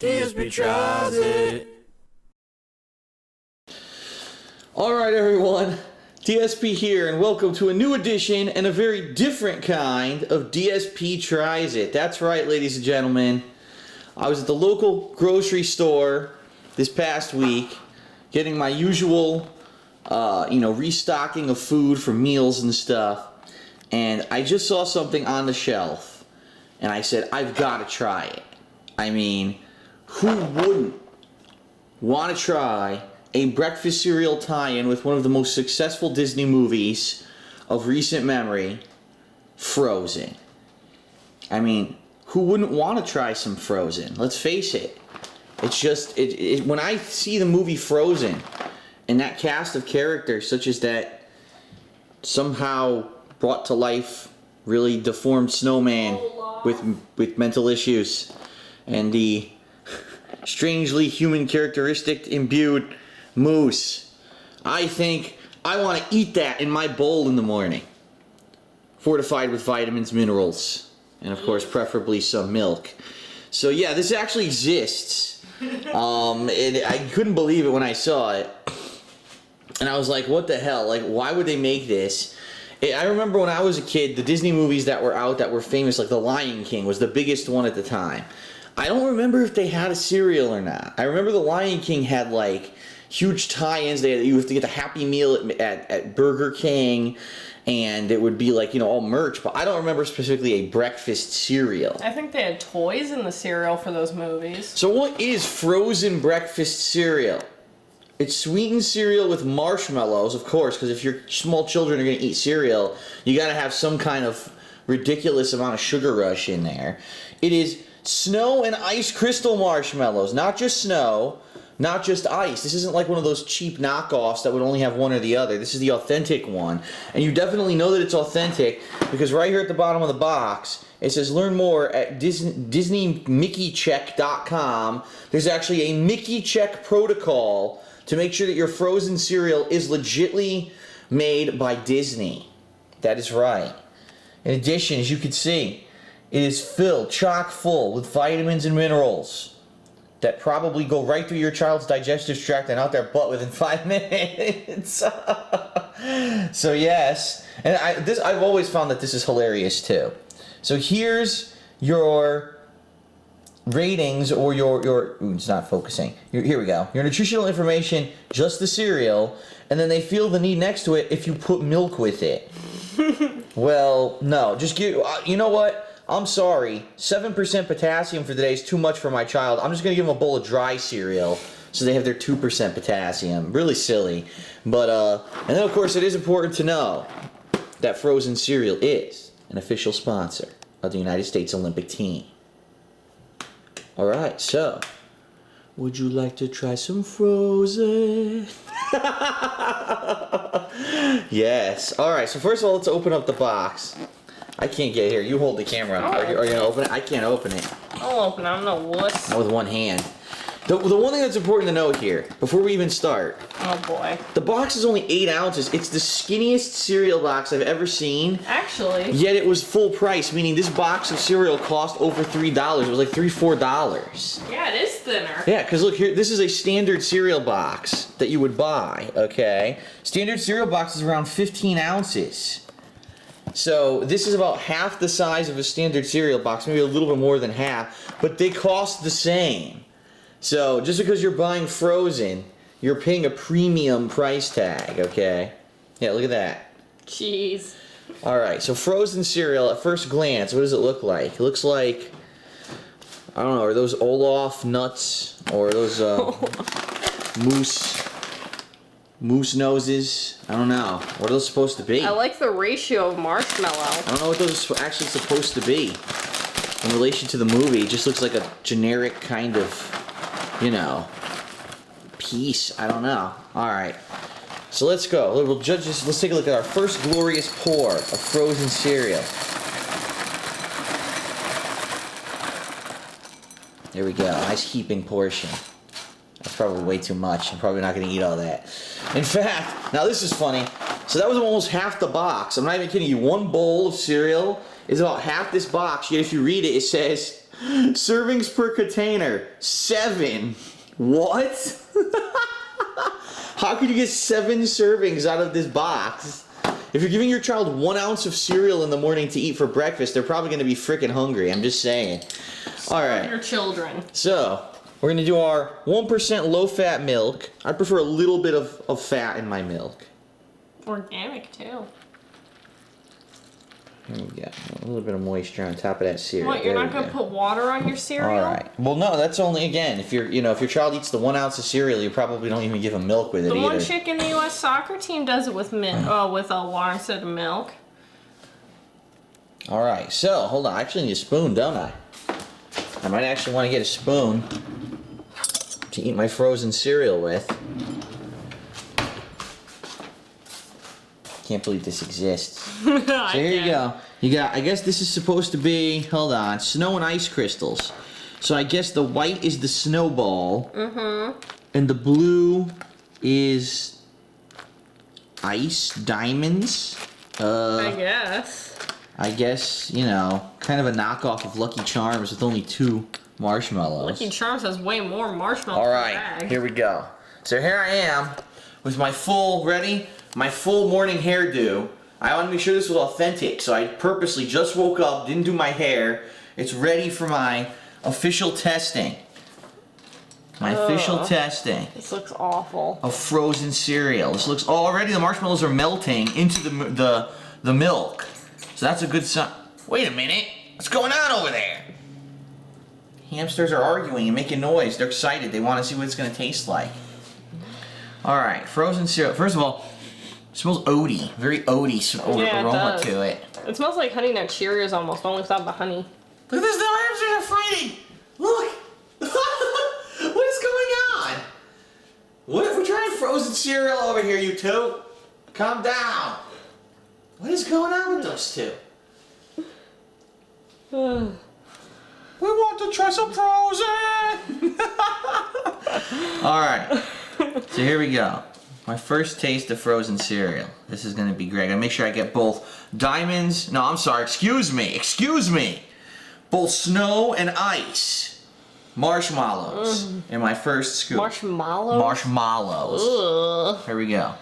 DSP Tries It. Alright everyone, DSP here, and welcome to a new edition and a very different kind of DSP Tries It. That's right, ladies and gentlemen. I was at the local grocery store this past week getting my usual, restocking of food for meals and stuff, and I just saw something on the shelf, and I said, I've got to try it. I mean, who wouldn't want to try a breakfast cereal tie-in with one of the most successful Disney movies of recent memory, Frozen? I mean, who wouldn't want to try some Frozen? Let's face it. It's just, when I see the movie Frozen and that cast of characters such as that somehow brought to life really deformed snowman with mental issues and the strangely human characteristic imbued moose, I think I want to eat that in my bowl in the morning, fortified with vitamins, minerals, and of course preferably some milk. So yeah, this actually exists. I couldn't believe it when I saw it, and I was like, what the hell, like, why would they make this? I remember when I was a kid, the Disney movies that were out that were famous, like The Lion King was the biggest one at the time. I don't remember if they had a cereal or not. I remember The Lion King had like huge tie-ins. You have to get the Happy Meal at Burger King, and it would be like, all merch, but I don't remember specifically a breakfast cereal. I think they had toys in the cereal for those movies. So what is frozen breakfast cereal? It's sweetened cereal with marshmallows, of course, because if your small children are going to eat cereal, you got to have some kind of ridiculous amount of sugar rush in there. It is snow and ice crystal marshmallows, not just snow, not just ice. This isn't like one of those cheap knockoffs that would only have one or the other. This is the authentic one. And you definitely know that it's authentic because right here at the bottom of the box, it says learn more at DisneyMickeyCheck.com. There's actually a Mickey Check protocol to make sure that your frozen cereal is legitly made by Disney. That is right. In addition, as you can see, it is filled, chock full, with vitamins and minerals that probably go right through your child's digestive tract and out their butt within 5 minutes. So yes, and I've always found that this is hilarious too. So here's your ratings, or your it's not focusing. Here we go. Your nutritional information, just the cereal, and then they feel the need next to it if you put milk with it. Well, no, just give. You know what? I'm sorry, 7% potassium for today is too much for my child. I'm just going to give them a bowl of dry cereal so they have their 2% potassium. Really silly. But, and then of course it is important to know that frozen cereal is an official sponsor of the United States Olympic team. Alright, so, would you like to try some frozen? Yes. Alright, so first of all, let's open up the box. I can't get here. You hold the camera. Are you going to open it? I can't open it. I'll open it. I'm no wuss. Not with one hand. The one thing that's important to note here, before we even start. Oh boy. The box is only 8 ounces. It's the skinniest cereal box I've ever seen. Actually. Yet it was full price, meaning this box of cereal cost over $3. It was like $4. Yeah, it is thinner. Yeah, because look here, this is a standard cereal box that you would buy, okay? Standard cereal box is around 15 ounces. So this is about half the size of a standard cereal box, maybe a little bit more than half, but they cost the same. So just because you're buying frozen, you're paying a premium price tag, okay? Yeah, look at that. Jeez. Alright, so frozen cereal, at first glance, what does it look like? It looks like, I don't know, are those Olaf nuts? Or are those moose noses? I don't know. What are those supposed to be? I like the ratio of marshmallow. I don't know what those are actually supposed to be in relation to the movie. It just looks like a generic kind of, piece. I don't know. Alright. So let's go. We'll judge this. Let's take a look at our first glorious pour of frozen cereal. There we go. Nice heaping portion. That's probably way too much. I'm probably not going to eat all that. In fact, now this is funny. So that was almost half the box. I'm not even kidding you. One bowl of cereal is about half this box, yet if you read it, it says servings per container, 7. What? How could you get 7 servings out of this box? If you're giving your child 1 ounce of cereal in the morning to eat for breakfast, they're probably going to be freaking hungry. I'm just saying. All right. Your children. So, we're going to do our 1% low-fat milk. I prefer a little bit of fat in my milk. Organic, too. Here we go. A little bit of moisture on top of that cereal. What, you're not going to put water on your cereal? All right. Well, no, that's only, again, if you're, if your child eats the 1 ounce of cereal, you probably don't even give them milk with it either. The one chick in the U.S. soccer team does it with water instead of milk. All right. So, hold on. I actually need a spoon, don't I? I might actually want to get a spoon to eat my frozen cereal with. Can't believe this exists. So here you go. You got, I guess this is supposed to be, hold on, snow and ice crystals. So I guess the white is the snowball. Mm-hmm. And the blue is ice diamonds. I guess. I guess, kind of a knockoff of Lucky Charms with only 2 marshmallows. Lucky Charms has way more marshmallows. All right, here we go. So here I am with my full, ready? My full morning hairdo. I want to make sure this was authentic, so I purposely just woke up, didn't do my hair. It's ready for my official testing. My official testing This looks awful. of frozen cereal. This looks, already the marshmallows are melting into the milk. So that's a good sign. Wait a minute, what's going on over there? Hamsters are arguing and making noise. They're excited. They want to see what it's going to taste like. All right, frozen cereal. First of all, it smells oaty, very oaty aroma to it. It smells like Honey Nut Cheerios almost, only without the honey. Look at this, the hamsters are fighting. Look, what is going on? What if we're trying frozen cereal over here, you two? Calm down. What is going on with those two? We want to try some frozen. All right, so here we go. My first taste of frozen cereal. This is gonna be great. I gotta make sure I get both diamonds. No, I'm sorry. Excuse me. Both snow and ice marshmallows in my first scoop. Marshmallows. Ugh. Here we go.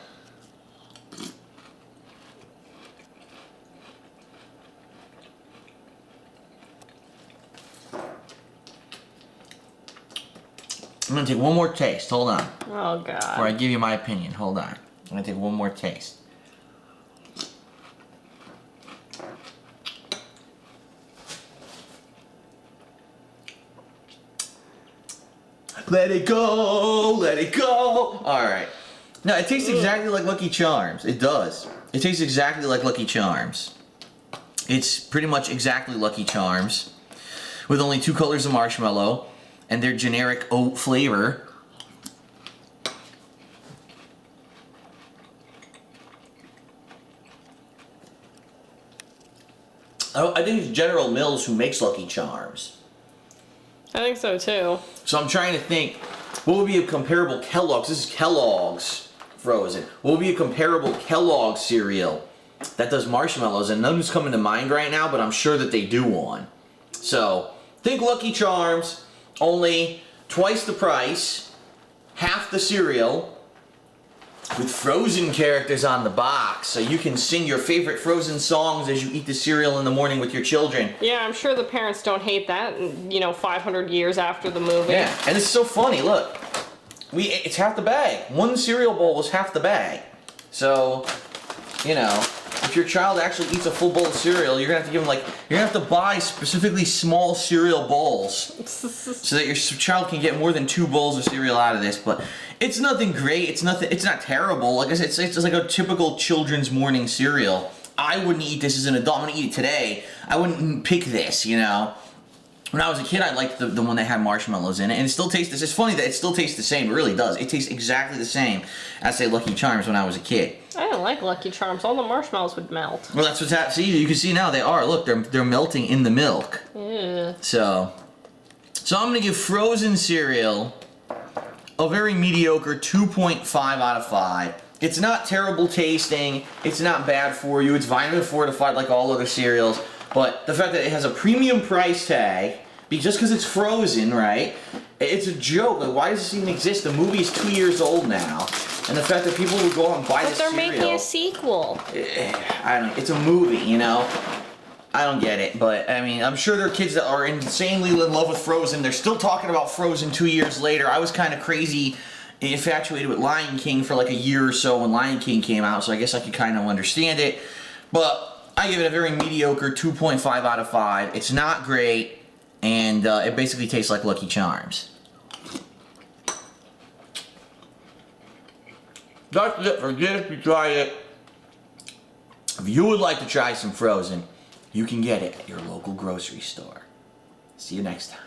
I'm gonna take one more taste. Hold on. Oh, God. Before I give you my opinion. Hold on. I'm gonna take one more taste. Let it go, let it go. All right. No, it tastes exactly like Lucky Charms. It does. It tastes exactly like Lucky Charms. It's pretty much exactly Lucky Charms with only 2 colors of marshmallow and their generic oat flavor. I think it's General Mills who makes Lucky Charms. I think so, too. So I'm trying to think, what would be a comparable Kellogg's? This is Kellogg's frozen. What would be a comparable Kellogg's cereal that does marshmallows? And nothing's coming to mind right now, but I'm sure that they do one. So think Lucky Charms, only twice the price, half the cereal, with frozen characters on the box, so you can sing your favorite frozen songs as you eat the cereal in the morning with your children. Yeah, I'm sure the parents don't hate that, 500 years after the movie. Yeah, and it's so funny, look. It's half the bag. 1 cereal bowl was half the bag. So, if your child actually eats a full bowl of cereal, you're gonna have to give them you're gonna have to buy specifically small cereal bowls so that your child can get more than 2 bowls of cereal out of this. But it's nothing great. It's not terrible. Like I said, it's like a typical children's morning cereal. I wouldn't eat this as an adult. I'm gonna eat it today. I wouldn't pick this, When I was a kid, I liked the one that had marshmallows in it, and it still tastes. It's funny that it still tastes the same. It really does. It tastes exactly the same as, say, Lucky Charms when I was a kid. I didn't like Lucky Charms. All the marshmallows would melt. Well, that's what's happening. See, you can see now they are. Look, they're melting in the milk. Ew. So I'm gonna give frozen cereal a very mediocre 2.5 out of 5. It's not terrible tasting. It's not bad for you. It's vitamin fortified like all other cereals. But the fact that it has a premium price tag, just because it's Frozen, right? It's a joke. Like, why does this even exist? The movie is 2 years old now. And the fact that people would go out and buy this cereal. But they're making a sequel. I don't know. It's a movie, you know? I don't get it. But, I mean, I'm sure there are kids that are insanely in love with Frozen. They're still talking about Frozen 2 years later. I was kind of crazy, infatuated with Lion King for like a year or so when Lion King came out. So I guess I could kind of understand it. But I give it a very mediocre 2.5 out of 5. It's not great. And it basically tastes like Lucky Charms. That's it for DSP Try It. If you would like to try some Frozen, you can get it at your local grocery store. See you next time.